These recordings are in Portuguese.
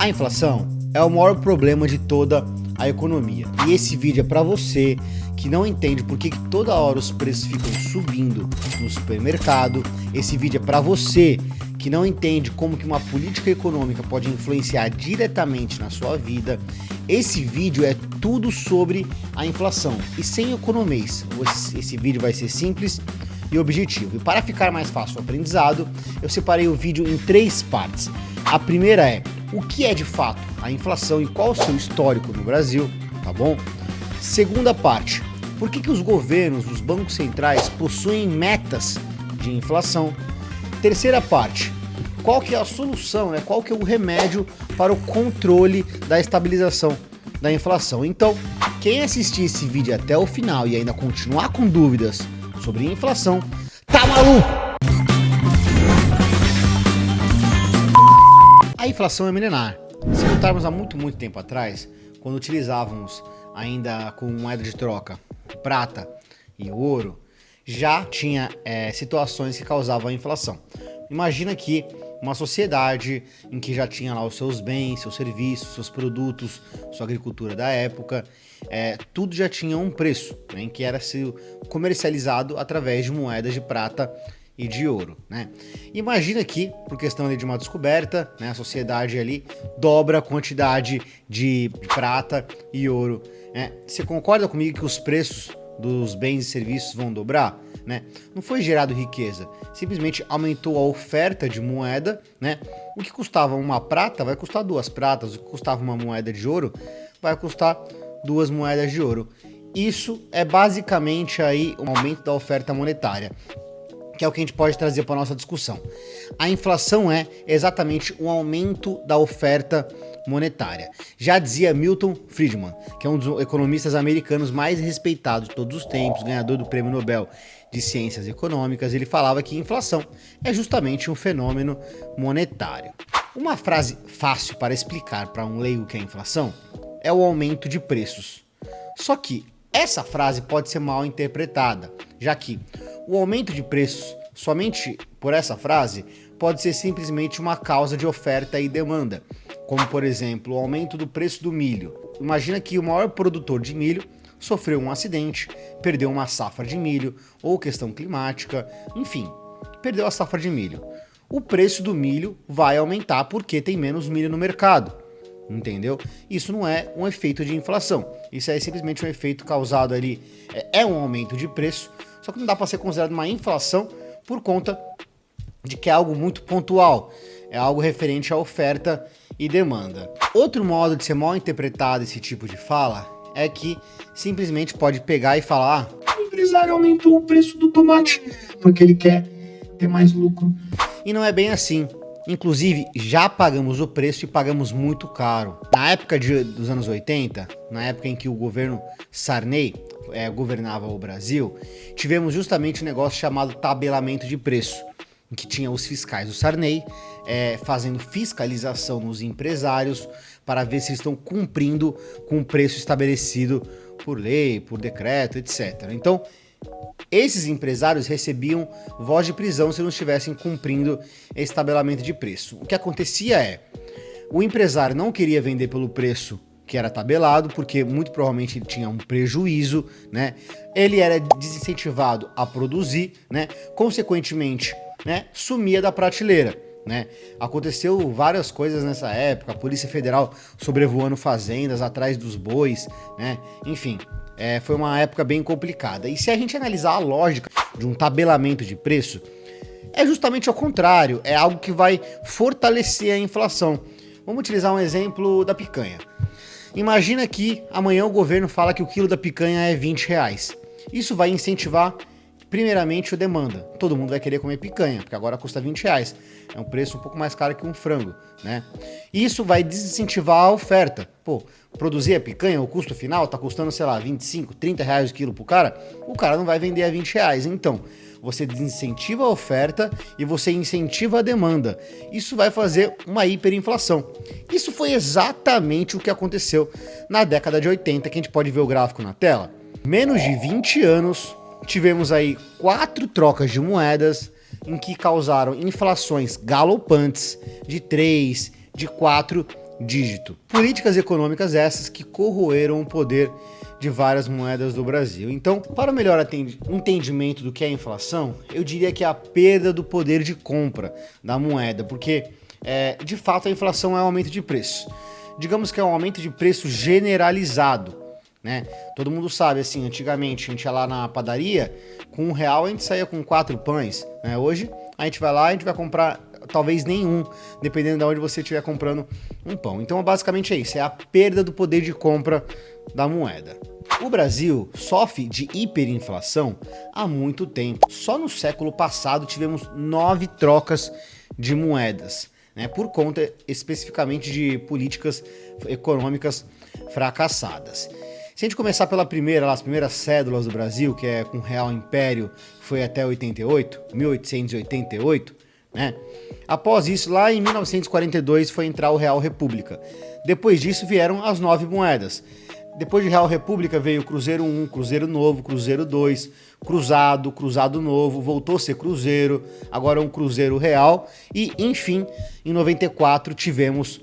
A inflação é o maior problema de toda a economia. E esse vídeo é para você que não entende por que toda hora os preços ficam subindo no supermercado. Esse vídeo é para você que não entende como que uma política econômica pode influenciar diretamente na sua vida. Esse vídeo é tudo sobre a inflação e sem economês. Esse vídeo vai ser simples e objetivo. E para ficar mais fácil o aprendizado, eu separei o vídeo em 3 partes. A primeira é o que é de fato a inflação e qual o seu histórico no Brasil, tá bom? Segunda parte, por que os governos, os bancos centrais possuem metas de inflação? Terceira parte, qual que é a solução, né? Qual que é o remédio para o controle da estabilização da inflação? Então, quem assistir esse vídeo até o final e ainda continuar com dúvidas sobre inflação, tá maluco? A inflação é milenar. Se voltarmos há muito tempo atrás, quando utilizávamos ainda com moeda de troca prata e ouro, já tinha situações que causavam a inflação. Imagina que uma sociedade em que já tinha lá os seus bens, seus serviços, seus produtos, sua agricultura da época, tudo já tinha um preço, né, em que era comercializado através de moedas de prata e de ouro, né? Imagina que, por questão ali de uma descoberta, né, a sociedade ali dobra a quantidade de prata e ouro, né? Você concorda comigo que os preços dos bens e serviços vão dobrar, né? Não foi gerado riqueza, simplesmente aumentou a oferta de moeda, né? O que custava uma prata vai custar 2 pratas, o que custava uma moeda de ouro vai custar 2 moedas de ouro. Isso é basicamente aí um aumento da oferta monetária, que é o que a gente pode trazer para a nossa discussão. A inflação é exatamente um aumento da oferta monetária. Já dizia Milton Friedman, que é um dos economistas americanos mais respeitados de todos os tempos, ganhador do Prêmio Nobel de Ciências Econômicas, ele falava que inflação é justamente um fenômeno monetário. Uma frase fácil para explicar para um leigo que é inflação é o aumento de preços. Só que essa frase pode ser mal interpretada, já que o aumento de preços, somente por essa frase, pode ser simplesmente uma causa de oferta e demanda, como por exemplo o aumento do preço do milho. Imagina que o maior produtor de milho sofreu um acidente, perdeu uma safra de milho, ou questão climática, enfim, perdeu a safra de milho. O preço do milho vai aumentar porque tem menos milho no mercado, entendeu? Isso não é um efeito de inflação, isso é simplesmente um efeito causado ali, é um aumento de preço, só que não dá para ser considerado uma inflação por conta de que é algo muito pontual, é algo referente à oferta e demanda. Outro modo de ser mal interpretado esse tipo de fala é que simplesmente pode pegar e falar: o empresário aumentou o preço do tomate porque ele quer ter mais lucro. E não é bem assim. Inclusive, já pagamos o preço e pagamos muito caro. Na época dos anos 80, na época em que o governo Sarney governava o Brasil, tivemos justamente um negócio chamado tabelamento de preço, em que tinha os fiscais do Sarney fazendo fiscalização nos empresários para ver se eles estão cumprindo com o preço estabelecido por lei, por decreto, etc. Então, esses empresários recebiam voz de prisão se não estivessem cumprindo esse tabelamento de preço. O que acontecia é, o empresário não queria vender pelo preço que era tabelado, porque muito provavelmente ele tinha um prejuízo, né? Ele era desincentivado a produzir, né? Consequentemente, né, sumia da prateleira, né? Aconteceu várias coisas nessa época, a Polícia Federal sobrevoando fazendas atrás dos bois, né? Enfim, foi uma época bem complicada. E se a gente analisar a lógica de um tabelamento de preço, é justamente ao contrário, é algo que vai fortalecer a inflação. Vamos utilizar um exemplo da picanha. Imagina que amanhã o governo fala que o quilo da picanha é R$20. Isso vai incentivar primeiramente a demanda. Todo mundo vai querer comer picanha, porque agora custa R$20. É um preço um pouco mais caro que um frango, né? Isso vai desincentivar a oferta. Pô, produzir a picanha, o custo final tá custando, sei lá, 25, 30 reais o quilo pro cara, o cara não vai vender a R$20. Então, você desincentiva a oferta e você incentiva a demanda. Isso vai fazer uma hiperinflação. Isso foi exatamente o que aconteceu na década de 80, que a gente pode ver o gráfico na tela. Menos de 20 anos, tivemos aí 4 trocas de moedas em que causaram inflações galopantes de 3, de 4 dígito. Políticas econômicas essas que corroeram o poder de várias moedas do Brasil. Então, para o melhor entendimento do que é a inflação, eu diria que é a perda do poder de compra da moeda, porque de fato a inflação é um aumento de preço. Digamos que é um aumento de preço generalizado, né? Todo mundo sabe, assim, antigamente a gente ia lá na padaria, com R$1 a gente saía com 4 pães, né? Hoje a gente vai lá e a gente vai comprar talvez nenhum, dependendo de onde você estiver comprando um pão. Então basicamente é isso, é a perda do poder de compra da moeda. O Brasil sofre de hiperinflação há muito tempo. Só no século passado tivemos 9 trocas de moedas, né, por conta especificamente de políticas econômicas fracassadas. Se a gente começar pela as primeiras cédulas do Brasil, que é com Real Império, foi até 1888, né? Após isso, lá em 1942 foi entrar o Real República. Depois disso vieram as 9 moedas. Depois de Real República veio o Cruzeiro 1, Cruzeiro Novo, Cruzeiro 2, Cruzado, Cruzado Novo, voltou a ser Cruzeiro, agora um Cruzeiro Real e, enfim, em 94 tivemos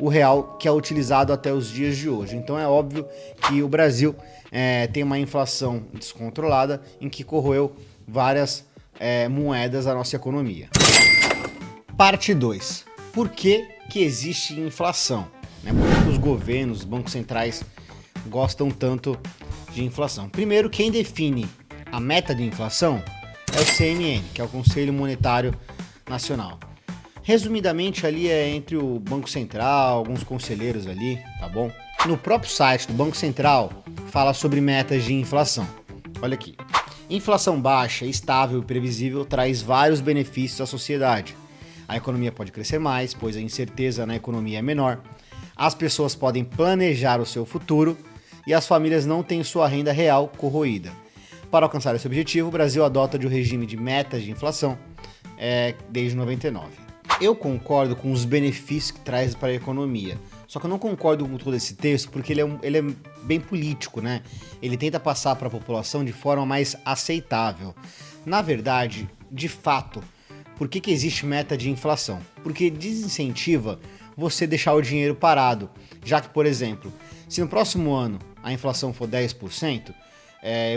o real que é utilizado até os dias de hoje. Então é óbvio que o Brasil tem uma inflação descontrolada em que corroeu várias moedas da nossa economia. Parte 2. Por que existe inflação? Por que os governos, os bancos centrais gostam tanto de inflação? Primeiro, quem define a meta de inflação é o CMN, que é o Conselho Monetário Nacional. Resumidamente, ali é entre o Banco Central, alguns conselheiros ali, tá bom? No próprio site do Banco Central, fala sobre metas de inflação. Olha aqui. Inflação baixa, estável e previsível traz vários benefícios à sociedade. A economia pode crescer mais, pois a incerteza na economia é menor. As pessoas podem planejar o seu futuro e as famílias não têm sua renda real corroída. Para alcançar esse objetivo, o Brasil adota de um regime de metas de inflação desde 99. Eu concordo com os benefícios que traz para a economia, só que eu não concordo com todo esse texto porque ele é bem político, né? Ele tenta passar para a população de forma mais aceitável. Na verdade, de fato, por que existe meta de inflação? Porque desincentiva você deixar o dinheiro parado, já que, por exemplo, se no próximo ano a inflação for 10%,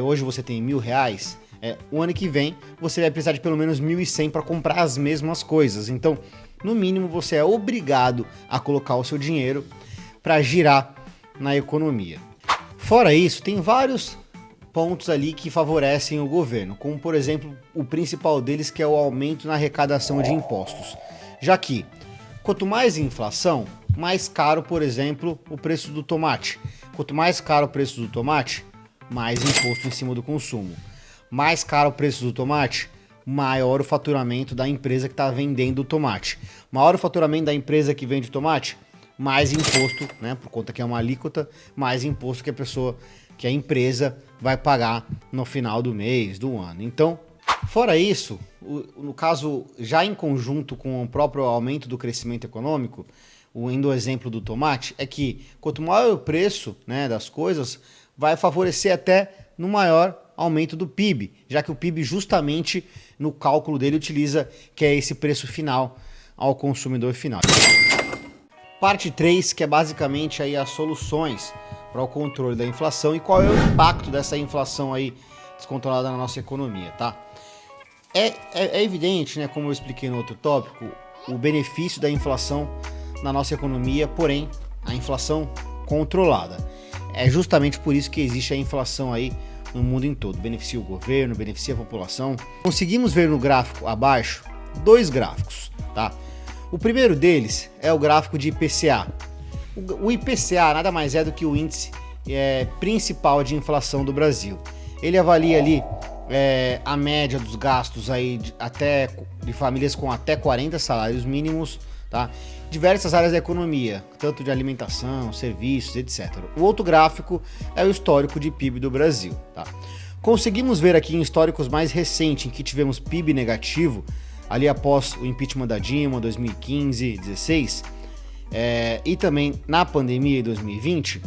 hoje você tem R$1.000, o ano que vem você vai precisar de pelo menos 1.100 para comprar as mesmas coisas. Então, no mínimo, você é obrigado a colocar o seu dinheiro para girar na economia. Fora isso, tem vários pontos ali que favorecem o governo, como por exemplo, o principal deles que é o aumento na arrecadação de impostos. Já que, quanto mais inflação, mais caro, por exemplo, o preço do tomate. Quanto mais caro o preço do tomate, mais imposto em cima do consumo. Mais caro o preço do tomate, maior o faturamento da empresa que está vendendo o tomate. Maior o faturamento da empresa que vende o tomate, mais imposto, né, por conta que é uma alíquota, mais imposto que a empresa vai pagar no final do mês, do ano. Então, fora isso, no caso, já em conjunto com o próprio aumento do crescimento econômico, indo o exemplo do tomate, é que quanto maior o preço, né, das coisas, vai favorecer até no maior aumento do PIB, já que o PIB justamente no cálculo dele utiliza que é esse preço final ao consumidor final. Parte 3, que é basicamente aí as soluções para o controle da inflação e qual é o impacto dessa inflação aí descontrolada na nossa economia, tá? É evidente, né, como eu expliquei no outro tópico, o benefício da inflação na nossa economia, porém, a inflação controlada. É justamente por isso que existe a inflação aí no mundo em todo. Beneficia o governo, beneficia a população. Conseguimos ver no gráfico abaixo 2 gráficos, tá? O primeiro deles é o gráfico de IPCA. O IPCA nada mais é do que o índice principal de inflação do Brasil. Ele avalia ali a média dos gastos aí de famílias com até 40 salários mínimos, tá? Diversas áreas da economia, tanto de alimentação, serviços, etc. O outro gráfico é o histórico de PIB do Brasil, tá? Conseguimos ver aqui em históricos mais recentes, em que tivemos PIB negativo, ali após o impeachment da Dilma, 2015, 2016, e também na pandemia em 2020,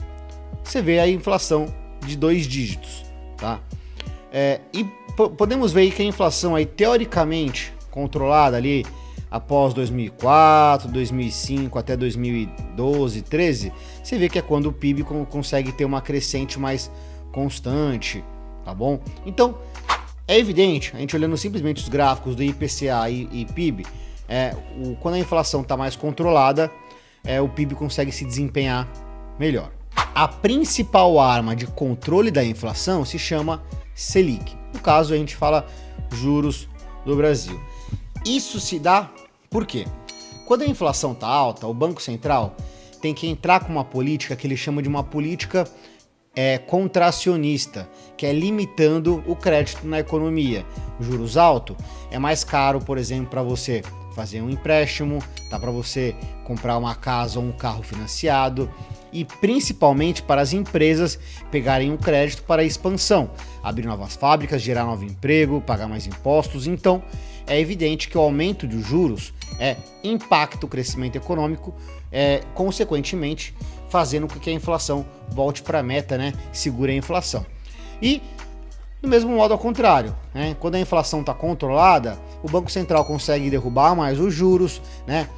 você vê a inflação de 2 dígitos, tá? E podemos ver aí que a inflação aí teoricamente controlada ali após 2004, 2005 até 2012, 13, você vê que é quando o PIB consegue ter uma crescente mais constante, tá bom? Então, é evidente, a gente olhando simplesmente os gráficos do IPCA e PIB, quando a inflação está mais controlada, o PIB consegue se desempenhar melhor. A principal arma de controle da inflação se chama Selic. No caso, a gente fala juros do Brasil. Isso se dá por quê? Quando a inflação está alta, o Banco Central tem que entrar com uma política que ele chama de uma política contracionista, que é limitando o crédito na economia. Juros altos é mais caro, por exemplo, para você fazer um empréstimo, tá, para você comprar uma casa ou um carro financiado, e principalmente para as empresas pegarem um crédito para a expansão, abrir novas fábricas, gerar novo emprego, pagar mais impostos. Então é evidente que o aumento dos juros impacta o crescimento econômico, consequentemente fazendo com que a inflação volte para a meta, né? Segure a inflação. E do mesmo modo ao contrário, né? Quando a inflação está controlada, o Banco Central consegue derrubar mais os juros, né?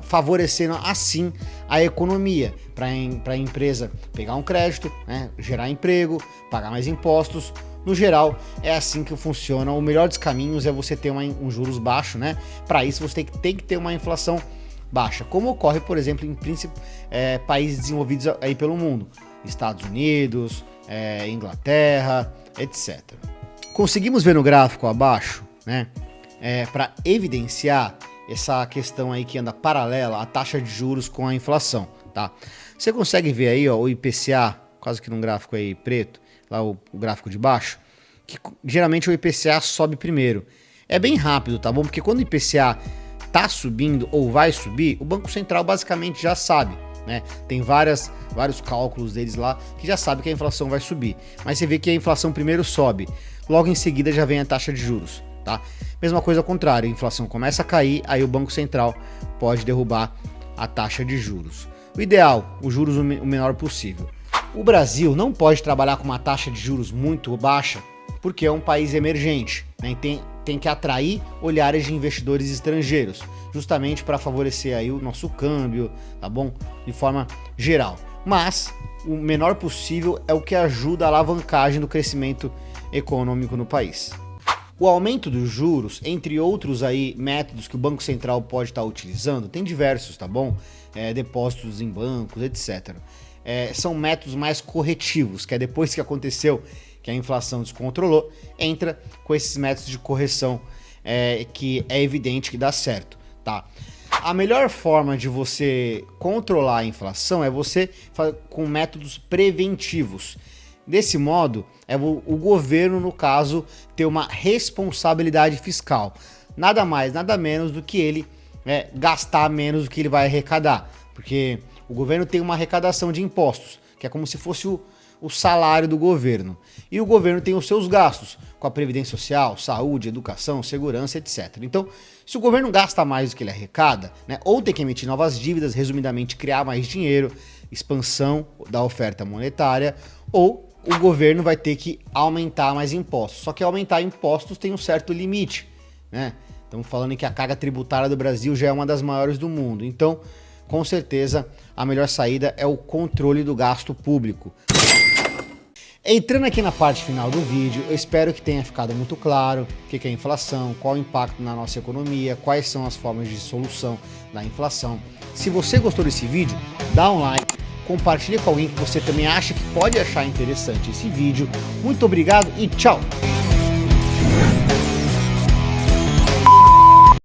Favorecendo assim a economia, para a empresa pegar um crédito, né? Gerar emprego, pagar mais impostos. No geral, é assim que funciona. O melhor dos caminhos é você ter um juros baixo, né? Para isso você tem que ter uma inflação baixa, como ocorre, por exemplo, em países desenvolvidos aí pelo mundo, Estados Unidos, Inglaterra, etc. Conseguimos ver no gráfico abaixo, né? Para evidenciar essa questão aí que anda paralela, a taxa de juros com a inflação, tá? Você consegue ver aí, ó, o IPCA, quase que num gráfico aí preto, lá o gráfico de baixo, que geralmente o IPCA sobe primeiro. É bem rápido, tá bom? Porque quando o IPCA tá subindo ou vai subir, o Banco Central basicamente já sabe, né? Tem vários cálculos deles lá que já sabe que a inflação vai subir. Mas você vê que a inflação primeiro sobe, logo em seguida já vem a taxa de juros, tá? Mesma coisa ao contrário, a inflação começa a cair, aí o Banco Central pode derrubar a taxa de juros. O ideal, os juros o menor possível. O Brasil não pode trabalhar com uma taxa de juros muito baixa, porque é um país emergente, né? Tem que atrair olhares de investidores estrangeiros, justamente para favorecer aí o nosso câmbio, tá bom? De forma geral. Mas o menor possível é o que ajuda a alavancagem do crescimento econômico no país. O aumento dos juros, entre outros aí métodos que o Banco Central pode estar utilizando, tem diversos, tá bom? Depósitos em bancos, etc. São métodos mais corretivos, que é depois que aconteceu que a inflação descontrolou, entra com esses métodos de correção que é evidente que dá certo, tá? A melhor forma de você controlar a inflação é você com métodos preventivos. Desse modo, o governo, no caso, ter uma responsabilidade fiscal. Nada mais, nada menos do que ele gastar menos do que ele vai arrecadar. Porque o governo tem uma arrecadação de impostos, que é como se fosse o salário do governo. E o governo tem os seus gastos, com a previdência social, saúde, educação, segurança, etc. Então, se o governo gasta mais do que ele arrecada, né, ou tem que emitir novas dívidas, resumidamente criar mais dinheiro, expansão da oferta monetária, ou o governo vai ter que aumentar mais impostos. Só que aumentar impostos tem um certo limite, né? Estamos falando em que a carga tributária do Brasil já é uma das maiores do mundo. Então, com certeza, a melhor saída é o controle do gasto público. Entrando aqui na parte final do vídeo, eu espero que tenha ficado muito claro o que é a inflação, qual o impacto na nossa economia, quais são as formas de solução da inflação. Se você gostou desse vídeo, dá um like, compartilhe com alguém que você também acha que pode achar interessante esse vídeo. Muito obrigado e tchau!